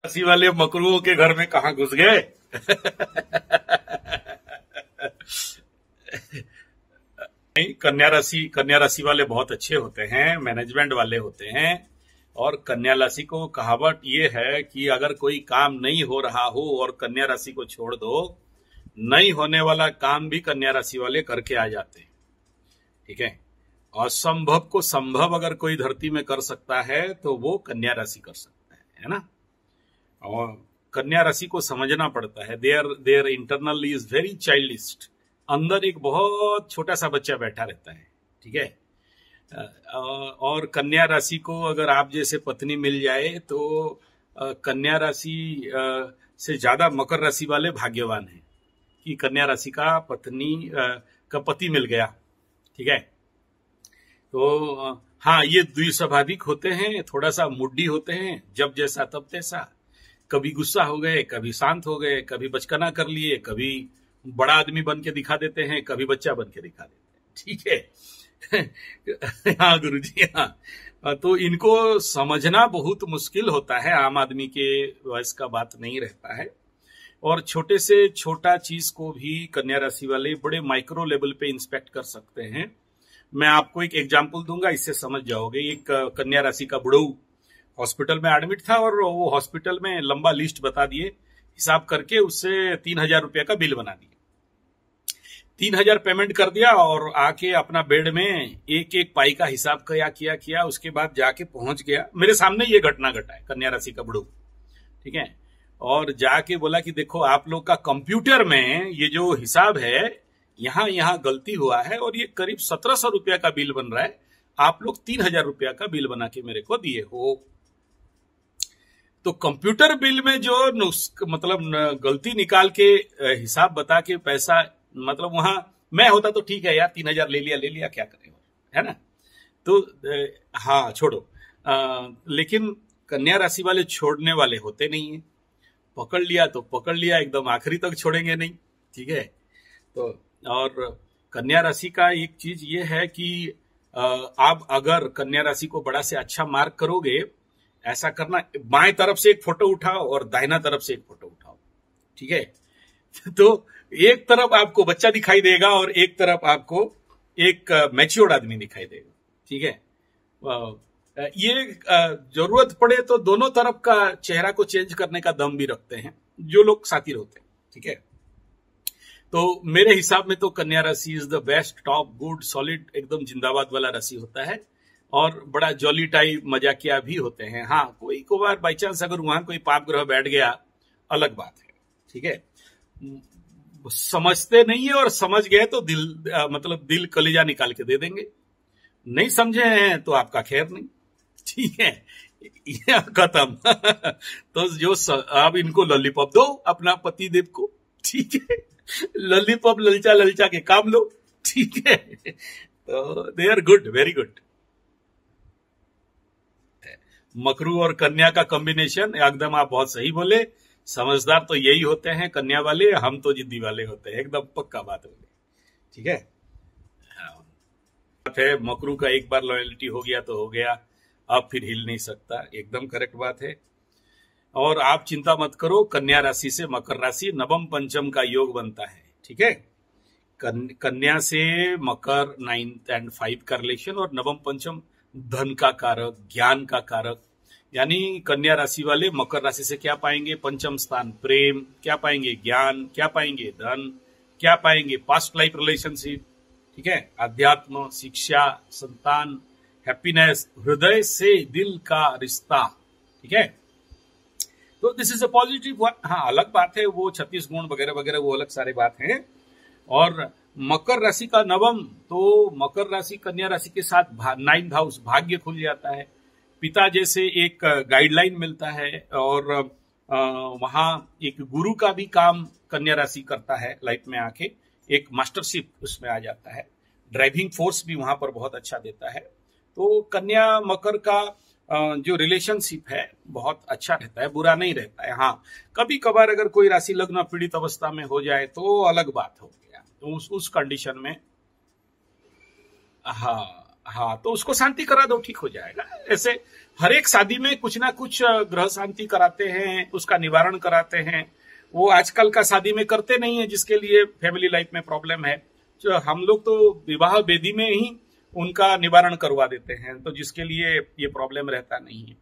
राशि वाले मकरुओं के घर में कहां घुस गए। नहीं, कन्या राशि वाले बहुत अच्छे होते हैं, मैनेजमेंट वाले होते हैं। और कन्या राशि को कहावत ये है कि अगर कोई काम नहीं हो रहा हो और कन्या राशि को छोड़ दो, नहीं होने वाला काम भी कन्या राशि वाले करके आ जाते हैं। ठीक है, असंभव को संभव अगर कोई धरती में कर सकता है तो वो कन्या राशि कर सकता है ना। और कन्या राशि को समझना पड़ता है। Their internal is very childish. अंदर एक बहुत छोटा सा बच्चा बैठा रहता है। ठीक है, और कन्या राशि को अगर आप जैसे पत्नी मिल जाए तो कन्या राशि से ज्यादा मकर राशि वाले भाग्यवान हैं कि कन्या राशि का पति मिल गया। ठीक है, तो हाँ, ये द्विस्वाभाविक होते हैं, थोड़ा सा मुड्डी होते हैं, जब जैसा तब तैसा। कभी गुस्सा हो गए, कभी शांत हो गए, कभी बचकाना कर लिए, कभी बड़ा आदमी बन के दिखा देते हैं, कभी बच्चा बन के दिखा देते हैं। ठीक है। हाँ गुरुजी, हाँ। तो इनको समझना बहुत मुश्किल होता है, आम आदमी के वयस का बात नहीं रहता है। और छोटे से छोटा चीज को भी कन्या राशि वाले बड़े माइक्रो लेवल पे इंस्पेक्ट कर सकते हैं। मैं आपको एक एग्जाम्पल दूंगा, इससे समझ जाओगे। एक कन्या राशि का बुढ़ऊ हॉस्पिटल में एडमिट था और वो हॉस्पिटल में लंबा लिस्ट बता दिए, हिसाब करके उससे 3,000 रुपया का बिल बना दिया। 3,000 पेमेंट कर दिया और आके अपना बेड में एक एक पाई का हिसाब किया। उसके बाद जाके पहुंच गया, मेरे सामने ये घटना घटा है, कन्या राशि का बुढ़ऊ। ठीक है, और जाके बोला कि देखो आप लोग का कंप्यूटर में ये जो हिसाब है यहां गलती हुआ है और ये करीब 1,700 रुपया का बिल बन रहा है। आप लोग 3,000 रुपया का बिल बना के मेरे को दिए हो। तो कंप्यूटर बिल में जो मतलब गलती निकाल के हिसाब बता के पैसा, मतलब वहां मैं होता तो ठीक है यार, 3,000 ले लिया क्या करें, है ना। तो हाँ छोड़ो, लेकिन कन्या राशि वाले छोड़ने वाले होते नहीं है। पकड़ लिया तो पकड़ लिया, एकदम आखिरी तक छोड़ेंगे नहीं। ठीक है, तो और कन्या राशि का एक चीज ये है कि आप अगर कन्या राशि को बड़ा से अच्छा मार्क करोगे, ऐसा करना, बाएं तरफ से एक फोटो उठाओ और दाहिना तरफ से एक फोटो उठाओ। ठीक है, तो एक तरफ आपको बच्चा दिखाई देगा और एक तरफ आपको एक मैच्योर्ड आदमी दिखाई देगा। ठीक है, ये जरूरत पड़े तो दोनों तरफ का चेहरा को चेंज करने का दम भी रखते हैं जो लोग साथी होते हैं। ठीक है, तो मेरे हिसाब में तो कन्या राशि is the best, top, good, solid, एकदम जिंदाबाद वाला राशि होता है। और बड़ा जॉली टाइप मजाकिया भी होते हैं। हाँ, कोई को बार बाई चांस अगर वहां कोई पाप ग्रह बैठ गया, अलग बात है। ठीक है, समझते नहीं है और समझ गए तो दिल कलेजा निकाल के दे देंगे। नहीं समझे हैं तो आपका खैर नहीं। ठीक है, ये खत्म। तो जो अब इनको लॉलीपॉप दो अपना पति देव को। ठीक है, लॉलीपॉप ललचा के काम लो। ठीक है, तो they are good, very good. मकरू और कन्या का कॉम्बिनेशन एकदम, आप बहुत सही बोले। समझदार तो यही होते हैं कन्या वाले, हम तो जिद्दी वाले होते हैं, एकदम पक्का बात बोले। ठीक है, बात है, मकरू का एक बार लॉयल्टी हो गया तो हो गया, अब फिर हिल नहीं सकता, एकदम करेक्ट बात है। और आप चिंता मत करो, कन्या राशि से मकर राशि नवम पंचम का योग बनता है। ठीक है, कन्या से मकर 9th and 5 का रिलेशन, और नवम पंचम धन का कारक, ज्ञान का कारक। यानी कन्या राशि वाले मकर राशि से क्या पाएंगे? पंचम स्थान प्रेम, क्या पाएंगे? ज्ञान, क्या पाएंगे? धन, क्या पाएंगे? Past life relationship. ठीक है, अध्यात्म, शिक्षा, संतान, हैप्पीनेस, हृदय से दिल का रिश्ता। ठीक है, तो this is a positive one. हाँ, अलग बात है वो 36 गुण वगैरह वगैरह, वो अलग सारे बात है। और मकर राशि का नवम, तो मकर राशि कन्या राशि के साथ 9th हाउस, भाग्य खुल जाता है। पिता जैसे एक गाइडलाइन मिलता है, और वहां एक गुरु का भी काम कन्या राशि करता है लाइफ में आके, एक मास्टरशिप उसमें आ जाता है। ड्राइविंग फोर्स भी वहां पर बहुत अच्छा देता है। तो कन्या मकर का जो रिलेशनशिप है बहुत अच्छा रहता है, बुरा नहीं रहता है। हाँ, कभी कभार अगर कोई राशि लग्न पीड़ित अवस्था में हो जाए तो अलग बात हो गया, तो उस कंडीशन में हाँ हाँ, तो उसको शांति करा दो, ठीक हो जाएगा। ऐसे हर एक शादी में कुछ ना कुछ ग्रह शांति कराते हैं, उसका निवारण कराते हैं। वो आजकल का शादी में करते नहीं है, जिसके लिए फैमिली लाइफ में प्रॉब्लम है। जो हम लोग तो विवाह वेदी में ही उनका निवारण करवा देते हैं, तो जिसके लिए ये प्रॉब्लम रहता नहीं है।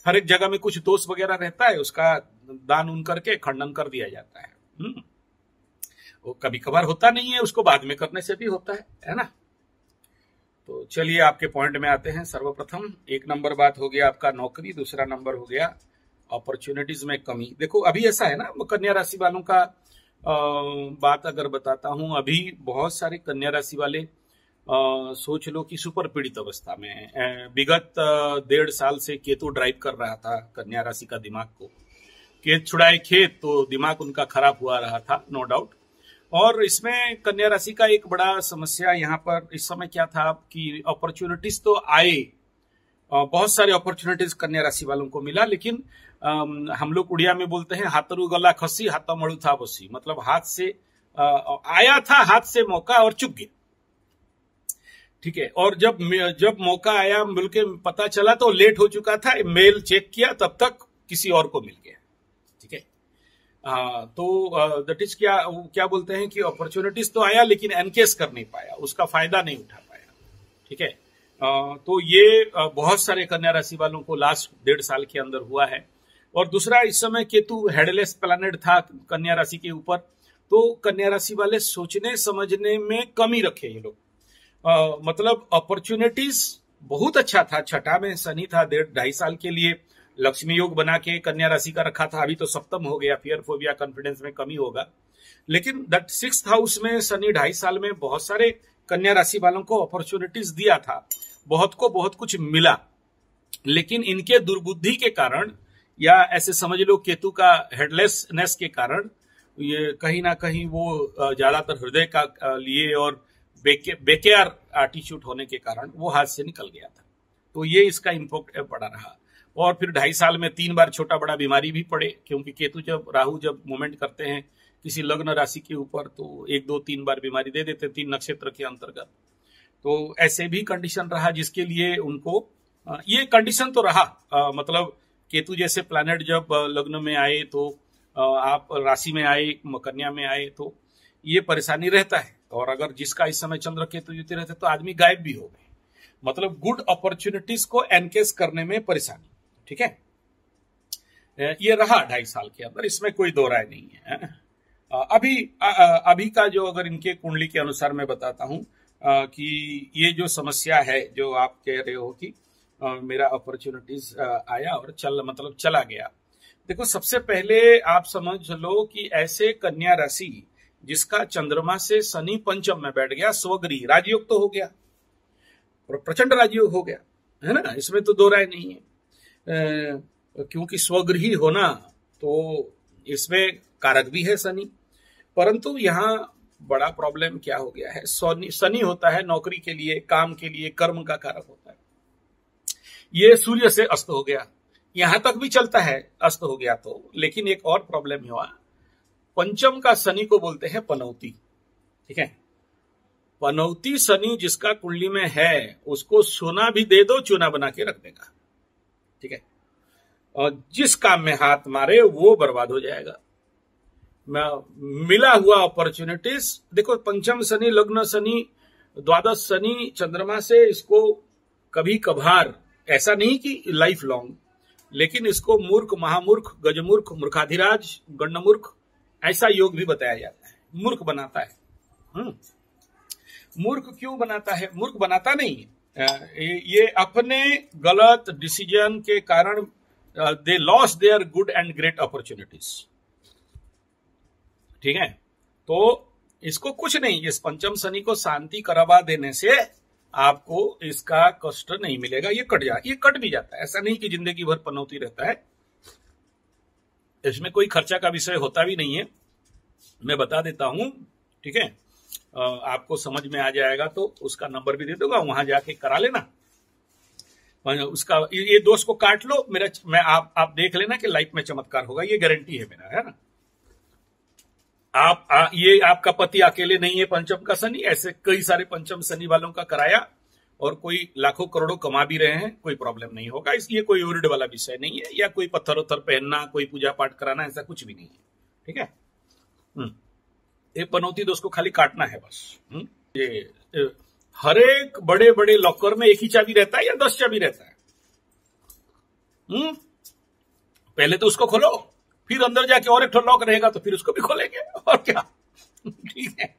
हर एक जगह में कुछ दोष वगैरह रहता है, उसका दान उन करके खंडन कर दिया जाता है। वो कभी कभार होता नहीं है, उसको बाद में करने से भी होता है ना। तो चलिए आपके पॉइंट में आते हैं। सर्वप्रथम 1 नंबर बात हो गया आपका नौकरी, दूसरा नंबर हो गया अपॉर्चुनिटीज में कमी। देखो अभी ऐसा है ना, कन्या राशि वालों का बात अगर बताता हूं, अभी बहुत सारे कन्या राशि वाले सोच लो कि सुपर पीड़ित अवस्था में। विगत 1.5 साल से केतु ड्राइव कर रहा था कन्या राशि का दिमाग को। खेत छुड़ाए खेत, तो दिमाग उनका खराब हुआ रहा था, नो डाउट। और इसमें कन्या राशि का एक बड़ा समस्या यहाँ पर इस समय क्या था कि अपॉर्चुनिटीज तो आए, बहुत सारे अपॉर्चुनिटीज कन्या राशि वालों को मिला, लेकिन हम लोग उड़िया में बोलते हैं हाथरू गला खसी हाथा मड़ू था बसी। मतलब हाथ से आया था, हाथ से मौका और चुक गया, ठीक है। और जब मौका आया, मिल के पता चला तो लेट हो चुका था। मेल चेक किया तब तक किसी और को मिल गया, ठीक है। तो दैट इज क्या बोलते हैं कि अपॉर्चुनिटीज तो आया लेकिन एनकेस कर नहीं पाया, उसका फायदा नहीं उठा पाया, ठीक है। तो ये बहुत सारे कन्या राशि वालों को लास्ट 1.5 साल के अंदर हुआ है। और दूसरा, इस समय केतु हेडलेस प्लैनेट था कन्या राशि के ऊपर, तो कन्या राशि वाले सोचने समझने में कमी रखे ये लोग। मतलब अपॉर्चुनिटीज बहुत अच्छा था, छठा में शनि था 1.5 साल के लिए, लक्ष्मी योग बना के कन्या राशि का रखा था। अभी तो सप्तम हो गया, फियर फोबिया कॉन्फिडेंस में कमी होगा। लेकिन दैट 6th हाउस में शनि 2.5 साल में बहुत सारे कन्या राशि वालों को अपॉर्चुनिटीज दिया था, बहुत कुछ मिला। लेकिन इनके दुर्बुद्धि के कारण, या ऐसे समझ लो केतु का हेडलेसनेस के कारण, ये कहीं ना कहीं वो ज्यादातर हृदय का लिए और बेकेयर एटीट्यूड होने के कारण वो हाथ से निकल गया था। तो ये इसका इम्पैक्ट पड़ा रहा। और फिर 2.5 साल में 3 बार छोटा बड़ा बीमारी भी पड़े, क्योंकि केतु राहु जब मूवमेंट करते हैं किसी लग्न राशि के ऊपर, तो 1 2 3 बार बीमारी दे देते 3 नक्षत्र के अंतर्गत। तो ऐसे भी कंडीशन रहा, जिसके लिए उनको ये कंडीशन तो रहा। मतलब केतु जैसे प्लैनेट जब लग्न में आए, तो आप राशि में आए, कन्या में आए, तो ये परेशानी रहता है। और अगर जिसका इस समय चंद्र केतु युति रहते तो आदमी गायब भी हो गए। मतलब गुड अपॉर्चुनिटीज को एनकेस करने में परेशानी, ठीक है। ये रहा 2.5 साल के अंदर, इसमें कोई दो राय नहीं है। अभी का जो अगर इनके कुंडली के अनुसार मैं बताता हूं कि ये जो समस्या है, जो आप कह रहे हो कि मेरा अपॉर्चुनिटीज आया और चला गया। देखो, सबसे पहले आप समझ लो कि ऐसे कन्या राशि जिसका चंद्रमा से शनि पंचम में बैठ गया, स्वगृही राजयोग तो हो गया, प्रचंड राजयोग हो गया, है ना, इसमें तो दो राय नहीं है। क्योंकि स्वगृही होना तो इसमें कारक भी है शनि, परंतु यहाँ बड़ा प्रॉब्लम क्या हो गया है, शनि होता है नौकरी के लिए, काम के लिए, कर्म का कारक होता है। ये सूर्य से अस्त हो गया, यहां तक भी चलता है अस्त हो गया तो। लेकिन एक और प्रॉब्लम हुआ, पंचम का शनि को बोलते हैं पनौती, ठीक है। पनौती शनि जिसका कुंडली में है, उसको सोना भी दे दो चूना बना के रख देगा, ठीक है। और जिस काम में हाथ मारे वो बर्बाद हो जाएगा। मिला हुआ अपॉर्चुनिटीज, देखो पंचम शनि, लग्न शनि, द्वादश शनि चंद्रमा से, इसको कभी कभार, ऐसा नहीं कि लाइफ लॉन्ग, लेकिन इसको मूर्ख, महामूर्ख, गजमूर्ख, मूर्खाधिराज, गण्डमूर्ख, ऐसा योग भी बताया जाता है। मूर्ख बनाता है। मूर्ख क्यों बनाता है? मूर्ख बनाता नहीं, ये अपने गलत डिसीजन के कारण they lose their good and great opportunities, ठीक है। तो इसको कुछ नहीं, इस पंचम शनि को शांति करवा देने से आपको इसका कष्ट नहीं मिलेगा, ये कट भी जाता है। ऐसा नहीं कि जिंदगी भर पनौती रहता है, इसमें कोई खर्चा का विषय होता भी नहीं है, मैं बता देता हूं, ठीक है। आपको समझ में आ जाएगा तो उसका नंबर भी दे दूंगा, वहां जाके करा लेना। उसका ये दोष को काट लो, आप देख लेना कि लाइफ में चमत्कार होगा, ये गारंटी है मेरा, है ना। ये आपका पति अकेले नहीं है पंचम का शनि, ऐसे कई सारे पंचम शनि वालों का कराया, और कोई लाखों करोड़ों कमा भी रहे हैं, कोई प्रॉब्लम नहीं होगा। इसलिए कोई वरीड वाला विषय नहीं है, या कोई पत्थर उत्थर पहनना, कोई पूजा पाठ कराना, ऐसा कुछ भी नहीं है। ठीक है। एक पनौती दोस्त को खाली काटना है बस। ये हर एक बड़े बड़े लॉकर में एक ही चाबी रहता है या 10 चाबी रहता है? पहले तो उसको खोलो, फिर अंदर जाके और एक लॉक रहेगा तो फिर उसको भी खोलेंगे, और क्या। ठीक है।